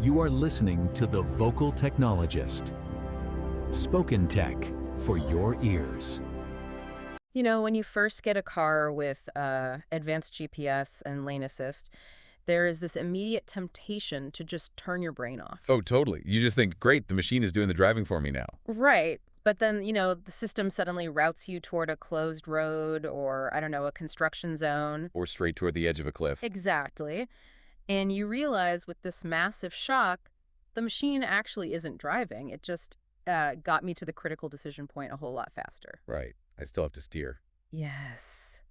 You are listening to The Vocal Technologist. Spoken tech for your ears. You know, when you first get a car with advanced GPS and lane assist, there is this immediate temptation to just turn your brain off. Oh, totally. You just think, great, the machine is doing the driving for me now. Right. But then, the system suddenly routes you toward a closed road or, I don't know, a construction zone. Or straight toward the edge of a cliff. Exactly. And you realize with this massive shock, the machine actually isn't driving. It just got me to the critical decision point a whole lot faster. Right. I still have to steer. Yes.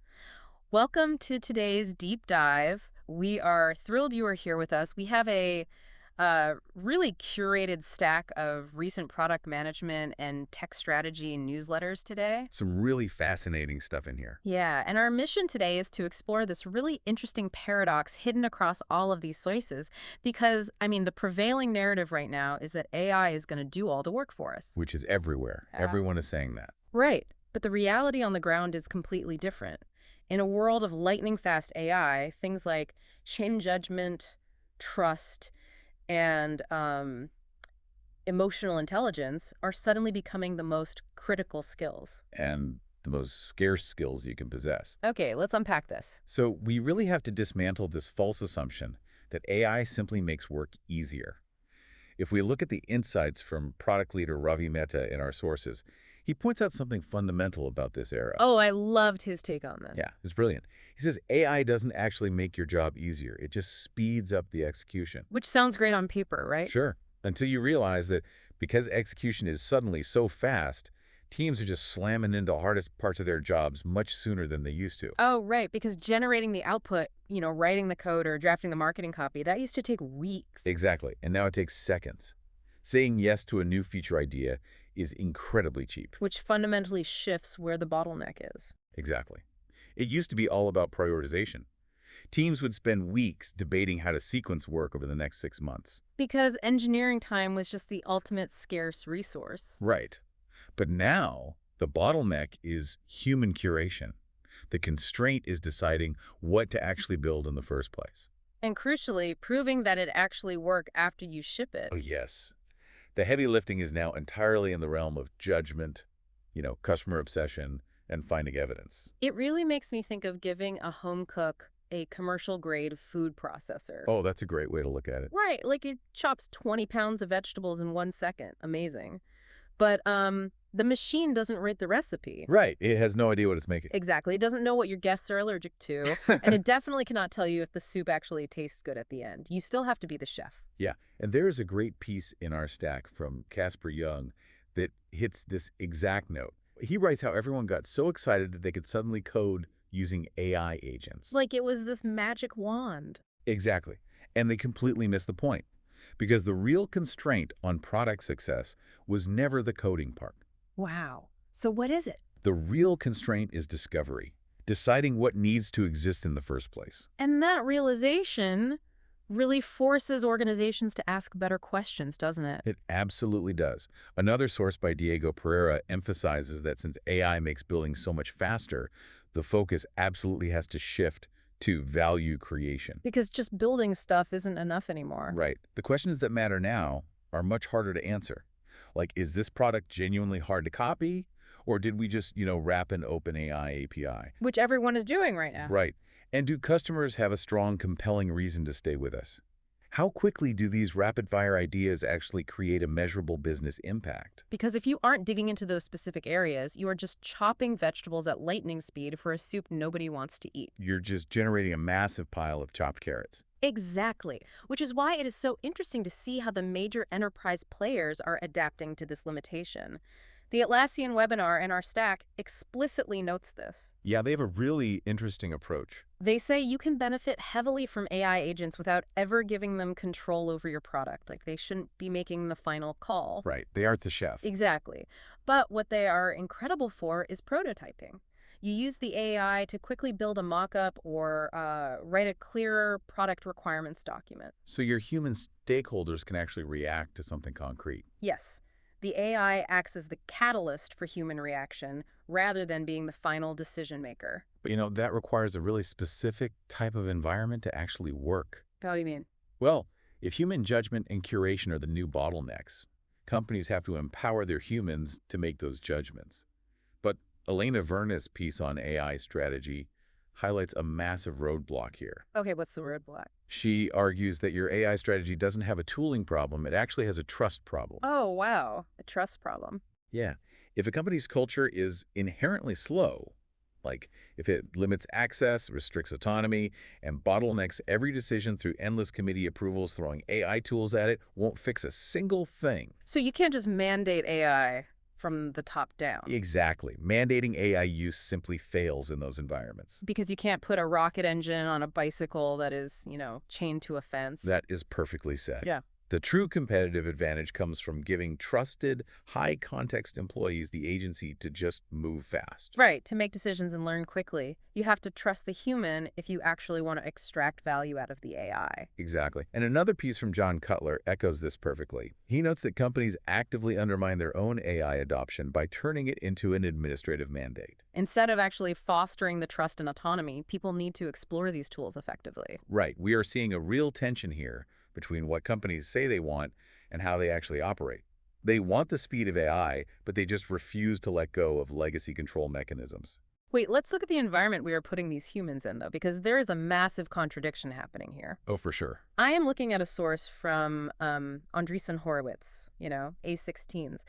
Welcome to today's deep dive. We are thrilled you are here with us. We have a really curated stack of recent product management and tech strategy newsletters today. Some really fascinating stuff in here. Yeah, and our mission today is to explore this really interesting paradox hidden across all of these choices because, the prevailing narrative right now is that AI is going to do all the work for us. Which is everywhere. Everyone is saying that. Right, but the reality on the ground is completely different. In a world of lightning-fast AI, things like chain judgment, trust, and emotional intelligence are suddenly becoming the most critical skills. And the most scarce skills you can possess. Okay, let's unpack this. So we really have to dismantle this false assumption that AI simply makes work easier. If we look at the insights from product leader Ravi Mehta in our sources, he points out something fundamental about this era. Oh, I loved his take on this. Yeah, it's brilliant. He says AI doesn't actually make your job easier. It just speeds up the execution. Which sounds great on paper, right? Sure. Until you realize that because execution is suddenly so fast, teams are just slamming into the hardest parts of their jobs much sooner than they used to. Oh, right, because generating the output, writing the code or drafting the marketing copy, that used to take weeks. Exactly. And now it takes seconds. Saying yes to a new feature idea is incredibly cheap. Which fundamentally shifts where the bottleneck is. Exactly. It used to be all about prioritization. Teams would spend weeks debating how to sequence work over the next 6 months. Because engineering time was just the ultimate scarce resource. Right. But now, the bottleneck is human curation. The constraint is deciding what to actually build in the first place. And crucially, proving that it actually worked after you ship it. Oh, yes. The heavy lifting is now entirely in the realm of judgment, customer obsession, and finding evidence. It really makes me think of giving a home cook a commercial-grade food processor. Oh, that's a great way to look at it. Right, like it chops 20 pounds of vegetables in 1 second. Amazing. But the machine doesn't rate the recipe. Right. It has no idea what it's making. Exactly. It doesn't know what your guests are allergic to, and it definitely cannot tell you if the soup actually tastes good at the end. You still have to be the chef. Yeah, and there is a great piece in our stack from Casper Young that hits this exact note. He writes how everyone got so excited that they could suddenly code using AI agents. Like it was this magic wand. Exactly. And they completely missed the point. Because the real constraint on product success was never the coding part. Wow. So what is it? The real constraint is discovery, deciding what needs to exist in the first place. And that realization really forces organizations to ask better questions, doesn't it? It absolutely does. Another source by Diego Pereira emphasizes that since AI makes building so much faster, the focus absolutely has to shift to value creation. Because just building stuff isn't enough anymore. Right. The questions that matter now are much harder to answer. Like, is this product genuinely hard to copy? Or did we just, wrap an OpenAI API? Which everyone is doing right now. Right. And do customers have a strong, compelling reason to stay with us? How quickly do these rapid-fire ideas actually create a measurable business impact? Because if you aren't digging into those specific areas, you are just chopping vegetables at lightning speed for a soup nobody wants to eat. You're just generating a massive pile of chopped carrots. Exactly, which is why it is so interesting to see how the major enterprise players are adapting to this limitation. The Atlassian webinar in our stack explicitly notes this. Yeah, they have a really interesting approach. They say you can benefit heavily from AI agents without ever giving them control over your product. Like they shouldn't be making the final call. Right, they aren't the chef. Exactly. But what they are incredible for is prototyping. You use the AI to quickly build a mock-up or write a clearer product requirements document. So your human stakeholders can actually react to something concrete. Yes. The AI acts as the catalyst for human reaction rather than being the final decision maker. But that requires a really specific type of environment to actually work. How do you mean? Well, If human judgment and curation are the new bottlenecks, companies have to empower their humans to make those judgments. But Elena Verna's piece on AI strategy highlights a massive roadblock here. Okay, what's the roadblock? She argues that your AI strategy doesn't have a tooling problem, it actually has a trust problem. Oh, wow. A trust problem. Yeah. If a company's culture is inherently slow, like if it limits access, restricts autonomy, and bottlenecks every decision through endless committee approvals, throwing AI tools at it, won't fix a single thing. So you can't just mandate AI from the top down. Exactly. Mandating AI use simply fails in those environments. Because you can't put a rocket engine on a bicycle that is, chained to a fence. That is perfectly said. Yeah. The true competitive advantage comes from giving trusted, high-context employees the agency to just move fast. Right, to make decisions and learn quickly. You have to trust the human if you actually want to extract value out of the AI. Exactly. And another piece from John Cutler echoes this perfectly. He notes that companies actively undermine their own AI adoption by turning it into an administrative mandate. Instead of actually fostering the trust and autonomy, people need to explore these tools effectively. Right. We are seeing a real tension here between what companies say they want and how they actually operate. They want the speed of AI, but they just refuse to let go of legacy control mechanisms. Wait, let's look at the environment we are putting these humans in, though, because there is a massive contradiction happening here. Oh, for sure. I am looking at a source from Andreessen Horowitz, A16s.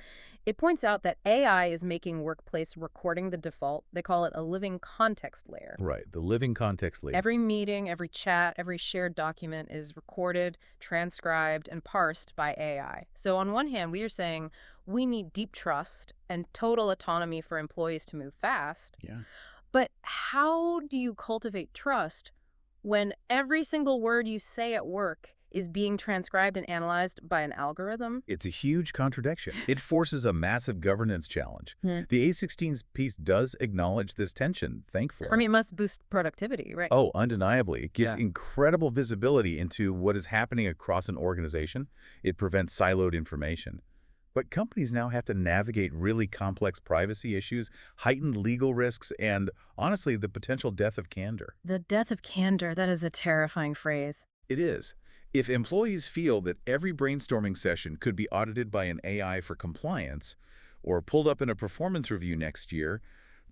It points out that AI is making workplace recording the default. They call it a living context layer. Right, the living context layer. Every meeting, every chat, every shared document is recorded, transcribed, and parsed by AI. So on one hand, we are saying we need deep trust and total autonomy for employees to move fast. Yeah. But how do you cultivate trust when every single word you say at work is being transcribed and analyzed by an algorithm? It's a huge contradiction. It forces a massive governance challenge. Hmm. The A16's piece does acknowledge this tension, thankfully. I mean, it must boost productivity, right? Oh, undeniably. It gives Yeah. incredible visibility into what is happening across an organization. It prevents siloed information. But companies now have to navigate really complex privacy issues, heightened legal risks, and, honestly, the potential death of candor. The death of candor, that is a terrifying phrase. It is. If employees feel that every brainstorming session could be audited by an AI for compliance or pulled up in a performance review next year,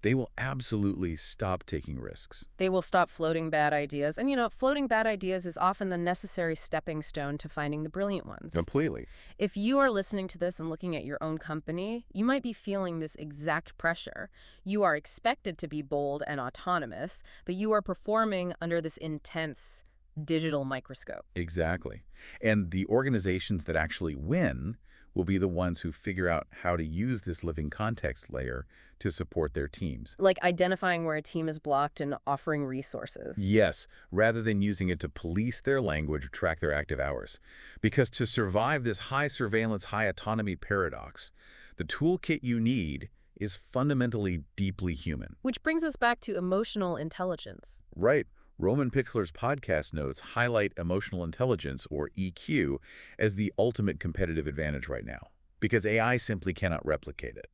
they will absolutely stop taking risks. They will stop floating bad ideas. And, floating bad ideas is often the necessary stepping stone to finding the brilliant ones. Completely. If you are listening to this and looking at your own company, you might be feeling this exact pressure. You are expected to be bold and autonomous, but you are performing under this intense digital microscope. Exactly. And the organizations that actually win will be the ones who figure out how to use this living context layer to support their teams. Like identifying where a team is blocked and offering resources. Yes, rather than using it to police their language or track their active hours. Because to survive this high surveillance, high autonomy paradox, the toolkit you need is fundamentally deeply human. Which brings us back to emotional intelligence. Right. Roman Pixler's podcast notes highlight emotional intelligence, or EQ, as the ultimate competitive advantage right now, because AI simply cannot replicate it.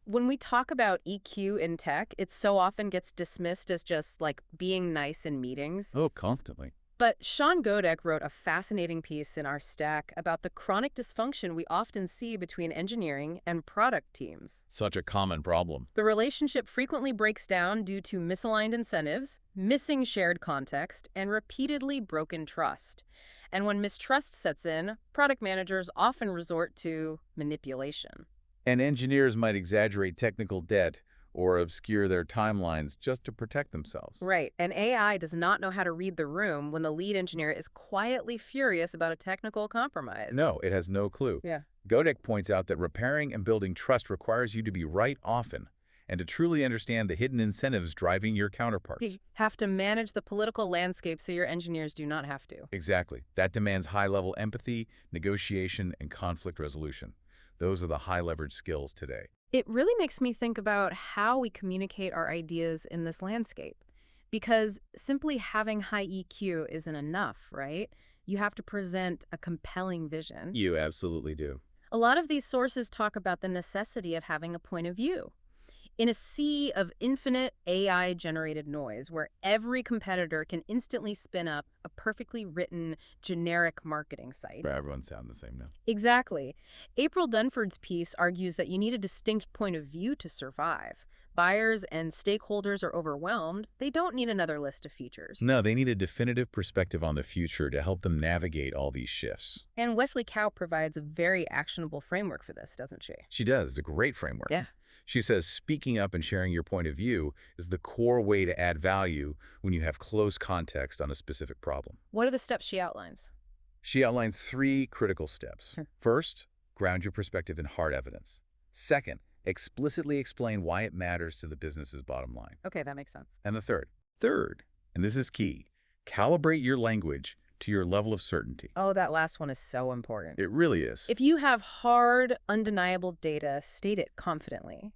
When we talk about EQ in tech, it so often gets dismissed as just like being nice in meetings. Oh, constantly. But Sean Godek wrote a fascinating piece in our stack about the chronic dysfunction we often see between engineering and product teams. Such a common problem. The relationship frequently breaks down due to misaligned incentives, missing shared context, and repeatedly broken trust. And when mistrust sets in, product managers often resort to manipulation. And engineers might exaggerate technical debt or obscure their timelines just to protect themselves. Right, and AI does not know how to read the room when the lead engineer is quietly furious about a technical compromise. No, it has no clue. Yeah. Godek points out that repairing and building trust requires you to be right often and to truly understand the hidden incentives driving your counterparts. You have to manage the political landscape so your engineers do not have to. Exactly. That demands high-level empathy, negotiation, and conflict resolution. Those are the high-leverage skills today. It really makes me think about how we communicate our ideas in this landscape. Because simply having high EQ isn't enough, right? You have to present a compelling vision. You absolutely do. A lot of these sources talk about the necessity of having a point of view. In a sea of infinite AI-generated noise where every competitor can instantly spin up a perfectly written, generic marketing site. Where everyone sound the same now. Exactly. April Dunford's piece argues that you need a distinct point of view to survive. Buyers and stakeholders are overwhelmed. They don't need another list of features. No, they need a definitive perspective on the future to help them navigate all these shifts. And Wesley Cow provides a very actionable framework for this, doesn't she? She does. It's a great framework. Yeah. She says speaking up and sharing your point of view is the core way to add value when you have close context on a specific problem. What are the steps she outlines? She outlines 3 critical steps. Sure. First, ground your perspective in hard evidence. Second, explicitly explain why it matters to the business's bottom line. Okay, that makes sense. And the third, and this is key, calibrate your language to your level of certainty. Oh, that last one is so important. It really is. If you have hard, undeniable data, state it confidently.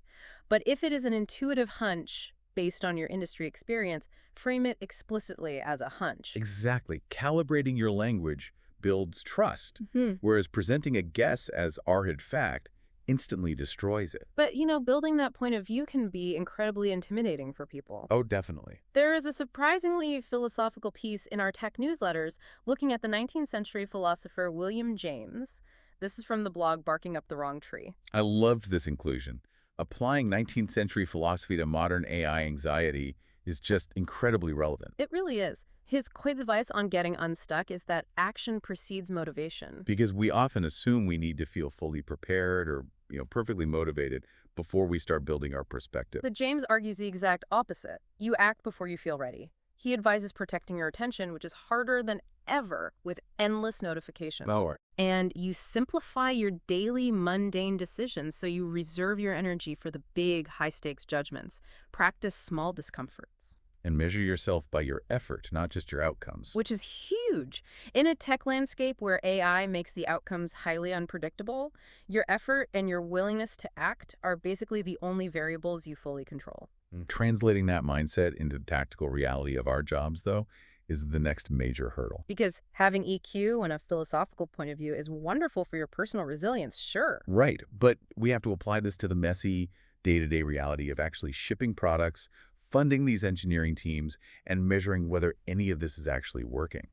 But if it is an intuitive hunch based on your industry experience, frame it explicitly as a hunch. Exactly. Calibrating your language builds trust, Mm-hmm. whereas presenting a guess as hard fact instantly destroys it. But, building that point of view can be incredibly intimidating for people. Oh, definitely. There is a surprisingly philosophical piece in our tech newsletters looking at the 19th century philosopher William James. This is from the blog Barking Up the Wrong Tree. I loved this inclusion. Applying 19th century philosophy to modern AI anxiety is just incredibly relevant. It really is. His quick advice on getting unstuck is that action precedes motivation. Because we often assume we need to feel fully prepared or, perfectly motivated before we start building our perspective. But James argues the exact opposite. You act before you feel ready. He advises protecting your attention, which is harder than ever with endless notifications. Oh, And you simplify your daily mundane decisions so you reserve your energy for the big, high-stakes judgments. Practice small discomforts. and measure yourself by your effort, not just your outcomes. Which is huge. In a tech landscape where AI makes the outcomes highly unpredictable, your effort and your willingness to act are basically the only variables you fully control. Translating that mindset into the tactical reality of our jobs, though, is the next major hurdle. Because having EQ and a philosophical point of view is wonderful for your personal resilience, sure. Right, but we have to apply this to the messy day-to-day reality of actually shipping products, funding these engineering teams, and measuring whether any of this is actually working.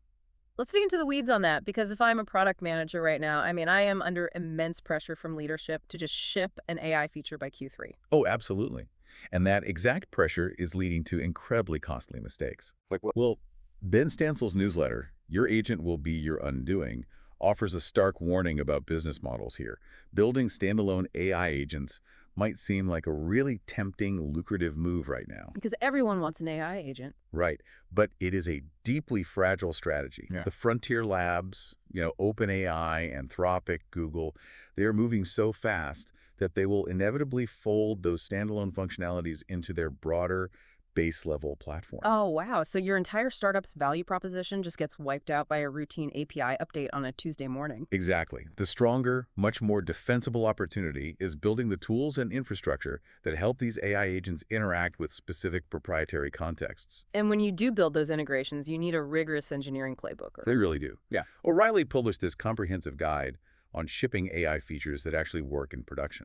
Let's dig into the weeds on that, because if I'm a product manager right now, I am under immense pressure from leadership to just ship an AI feature by Q3. Oh, absolutely. And that exact pressure is leading to incredibly costly mistakes. Like what? Well, Ben Stansel's newsletter, Your Agent Will Be Your Undoing, offers a stark warning about business models here. Building standalone AI agents might seem like a really tempting, lucrative move right now. Because everyone wants an AI agent. Right, but it is a deeply fragile strategy. Yeah. The frontier labs, OpenAI, Anthropic, Google, they are moving so fast that they will inevitably fold those standalone functionalities into their broader base-level platform. Oh, wow. So your entire startup's value proposition just gets wiped out by a routine API update on a Tuesday morning. Exactly. The stronger, much more defensible opportunity is building the tools and infrastructure that help these AI agents interact with specific proprietary contexts. And when you do build those integrations, you need a rigorous engineering playbook. They really do. Yeah. O'Reilly published this comprehensive guide on shipping AI features that actually work in production.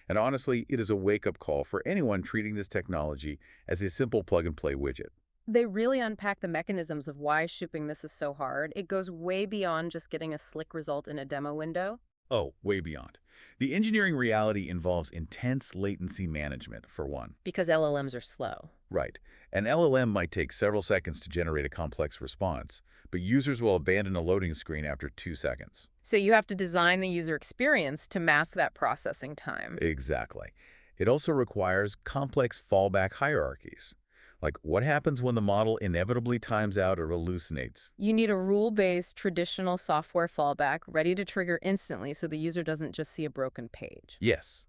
And honestly, it is a wake-up call for anyone treating this technology as a simple plug-and-play widget. They really unpack the mechanisms of why shipping this is so hard. It goes way beyond just getting a slick result in a demo window. Oh, way beyond. The engineering reality involves intense latency management, for one. Because LLMs are slow. Right. An LLM might take several seconds to generate a complex response, but users will abandon a loading screen after 2 seconds. So you have to design the user experience to mask that processing time. Exactly. It also requires complex fallback hierarchies. Like, what happens when the model inevitably times out or hallucinates? You need a rule-based, traditional software fallback ready to trigger instantly so the user doesn't just see a broken page. Yes.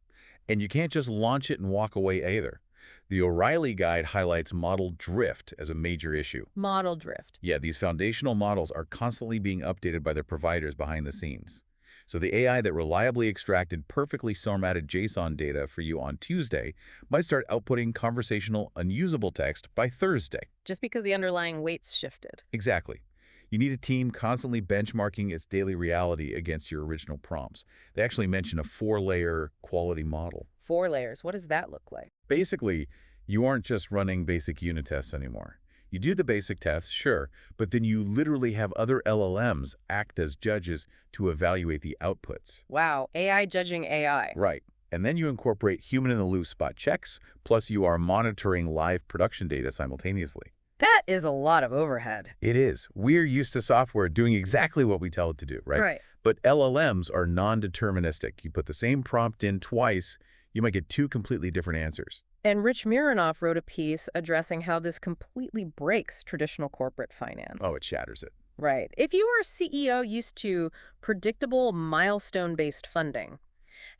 And you can't just launch it and walk away either. The O'Reilly guide highlights model drift as a major issue. Model drift. Yeah, these foundational models are constantly being updated by their providers behind the scenes. So the AI that reliably extracted perfectly formatted JSON data for you on Tuesday might start outputting conversational, unusable text by Thursday. Just because the underlying weights shifted. Exactly. You need a team constantly benchmarking its daily reality against your original prompts. They actually mention a 4-layer quality model. 4 layers. What does that look like? Basically, you aren't just running basic unit tests anymore. You do the basic tests, sure, but then you literally have other LLMs act as judges to evaluate the outputs. Wow, AI judging AI. Right. And then you incorporate human-in-the-loop spot checks, plus you are monitoring live production data simultaneously. That is a lot of overhead. It is. We're used to software doing exactly what we tell it to do, right? Right. But LLMs are non-deterministic. You put the same prompt in twice, you might get two completely different answers. And Rich Mironoff wrote a piece addressing how this completely breaks traditional corporate finance. Oh, it shatters it. Right. If you were a CEO used to predictable milestone-based funding,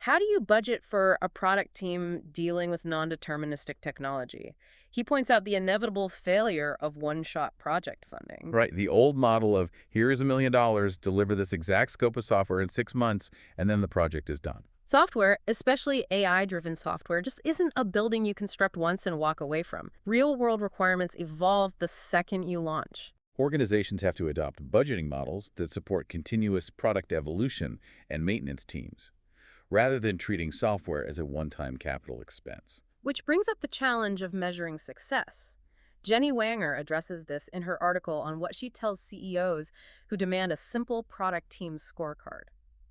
how do you budget for a product team dealing with non-deterministic technology? He points out the inevitable failure of one-shot project funding. Right. The old model of, here's $1 million, deliver this exact scope of software in 6 months, and then the project is done. Software, especially AI-driven software, just isn't a building you construct once and walk away from. Real-world requirements evolve the second you launch. Organizations have to adopt budgeting models that support continuous product evolution and maintenance teams, rather than treating software as a one-time capital expense. Which brings up the challenge of measuring success. Jenny Wanger addresses this in her article on what she tells CEOs who demand a simple product team scorecard.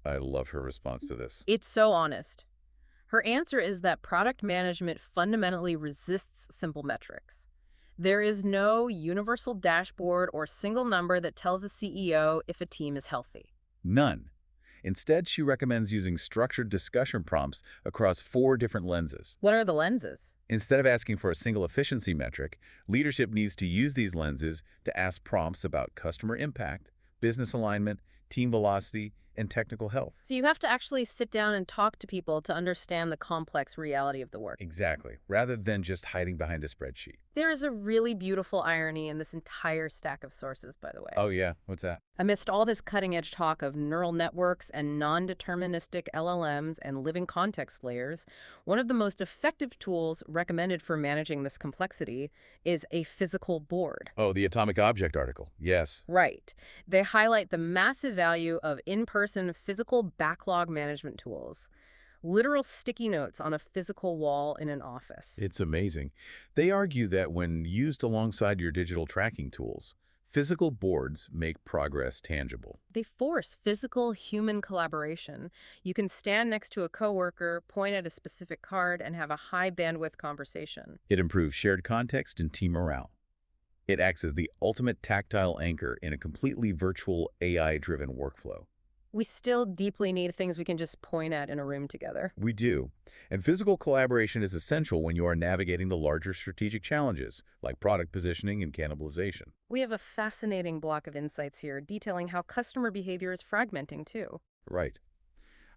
I love her response to this. It's so honest. Her answer is that product management fundamentally resists simple metrics. There is no universal dashboard or single number that tells a CEO if a team is healthy. None. Instead, she recommends using structured discussion prompts across 4 different lenses. What are the lenses? Instead of asking for a single efficiency metric, leadership needs to use these lenses to ask prompts about customer impact, business alignment, team velocity, and technical health. So you have to actually sit down and talk to people to understand the complex reality of the work. Exactly, rather than just hiding behind a spreadsheet. There is a really beautiful irony in this entire stack of sources, by the way. Oh yeah, what's that? Amidst all this cutting-edge talk of neural networks and non-deterministic LLMs and living context layers, one of the most effective tools recommended for managing this complexity is a physical board. Oh, the atomic object article. Yes. Right. They highlight the massive value of in-person physical backlog management tools. Literal sticky notes on a physical wall in an office. It's amazing. They argue that when used alongside your digital tracking tools, physical boards make progress tangible. They force physical human collaboration. You can stand next to a coworker, point at a specific card, and have a high bandwidth conversation. It improves shared context and team morale. It acts as the ultimate tactile anchor in a completely virtual AI-driven workflow. We still deeply need things we can just point at in a room together. We do. And physical collaboration is essential when you are navigating the larger strategic challenges, like product positioning and cannibalization. We have a fascinating block of insights here, detailing how customer behavior is fragmenting, too. Right.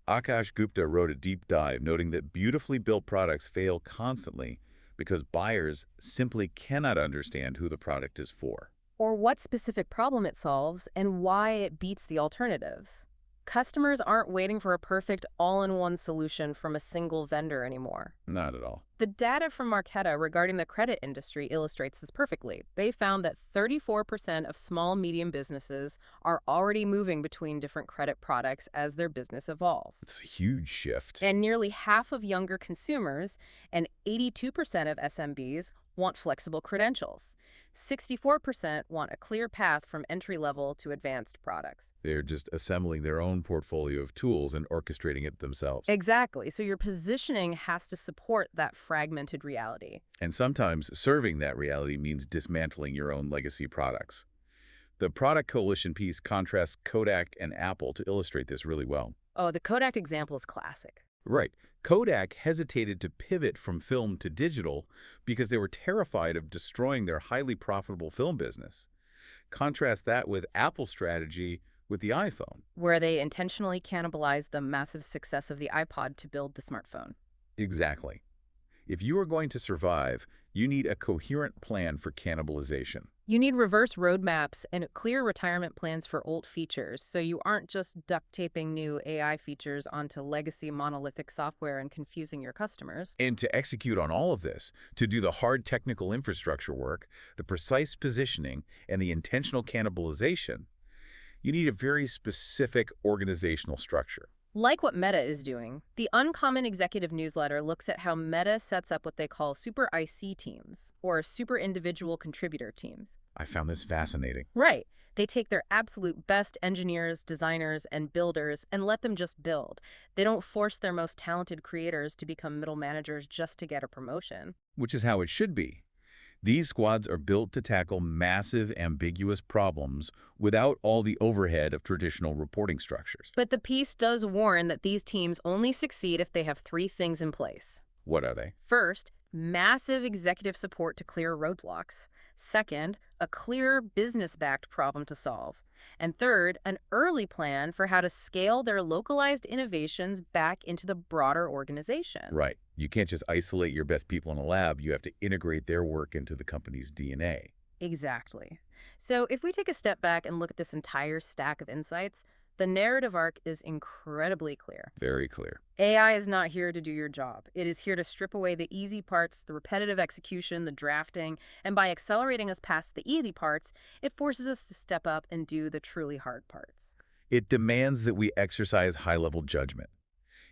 Akash Gupta wrote a deep dive, noting that beautifully built products fail constantly because buyers simply cannot understand who the product is for. Or what specific problem it solves and why it beats the alternatives. Customers aren't waiting for a perfect all-in-one solution from a single vendor anymore. Not at all. The data from Marqeta regarding the credit industry illustrates this perfectly. They found that 34% of small-medium businesses are already moving between different credit products as their business evolves. It's a huge shift. And nearly half of younger consumers and 82% of SMBs want flexible credentials. 64% want a clear path from entry-level to advanced products. They're just assembling their own portfolio of tools and orchestrating it themselves. Exactly. So your positioning has to support that fragmented reality. And sometimes serving that reality means dismantling your own legacy products. The Product Coalition piece contrasts Kodak and Apple to illustrate this really well. Oh, the Kodak example is classic. Right. Kodak hesitated to pivot from film to digital because they were terrified of destroying their highly profitable film business. Contrast that with Apple's strategy with the iPhone. Where they intentionally cannibalized the massive success of the iPod to build the smartphone. Exactly. If you are going to survive, you need a coherent plan for cannibalization. You need reverse roadmaps and clear retirement plans for old features, so you aren't just duct taping new AI features onto legacy monolithic software and confusing your customers. And to execute on all of this, to do the hard technical infrastructure work, the precise positioning, and the intentional cannibalization, You need a very specific organizational structure. Like what Meta is doing, the Uncommon Executive Newsletter looks at how Meta sets up what they call super IC teams, or super individual contributor teams. I found this fascinating. Right. They take their absolute best engineers, designers, and builders and let them just build. They don't force their most talented creators to become middle managers just to get a promotion. Which is how it should be. These squads are built to tackle massive, ambiguous problems without all the overhead of traditional reporting structures. But the piece does warn that these teams only succeed if they have three things in place. What are they? First, massive executive support to clear roadblocks. Second, a clear business-backed problem to solve. And third, an early plan for how to scale their localized innovations back into the broader organization. Right. You can't just isolate your best people in a lab. You have to integrate their work into the company's DNA. Exactly. So if we take a step back and look at this entire stack of insights, the narrative arc is incredibly clear. Very clear. AI is not here to do your job. It is here to strip away the easy parts, the repetitive execution, the drafting, and by accelerating us past the easy parts, it forces us to step up and do the truly hard parts. It demands that we exercise high-level judgment.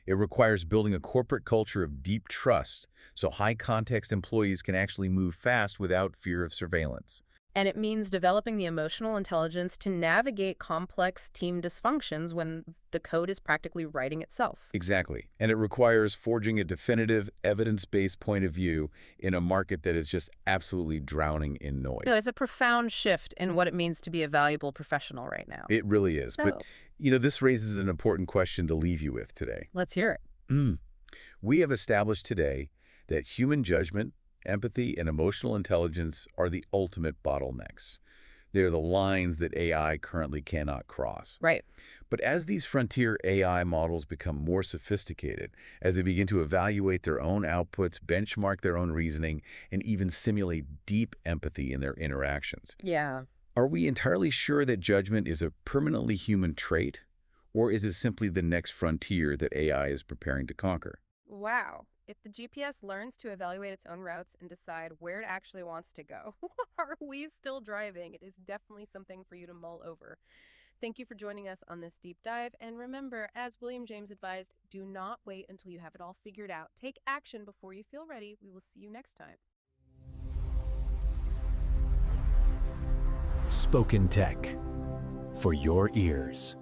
It requires building a corporate culture of deep trust so high-context employees can actually move fast without fear of surveillance. And it means developing the emotional intelligence to navigate complex team dysfunctions when the code is practically writing itself. Exactly. And it requires forging a definitive, evidence-based point of view in a market that is just absolutely drowning in noise. So it's a profound shift in what it means to be a valuable professional right now. It really is. But, this raises an important question to leave you with today. Let's hear it. We have established today that human judgment, empathy, and emotional intelligence are the ultimate bottlenecks. They're the lines that AI currently cannot cross. Right. But as these frontier AI models become more sophisticated, as they begin to evaluate their own outputs, benchmark their own reasoning, and even simulate deep empathy in their interactions, Yeah. are we entirely sure that judgment is a permanently human trait? Or is it simply the next frontier that AI is preparing to conquer? Wow. If the GPS learns to evaluate its own routes and decide where it actually wants to go, are we still driving? It is definitely something for you to mull over. Thank you for joining us on this deep dive. And remember, as William James advised, do not wait until you have it all figured out. Take action before you feel ready. We will see you next time. Spoken Tech, for your ears.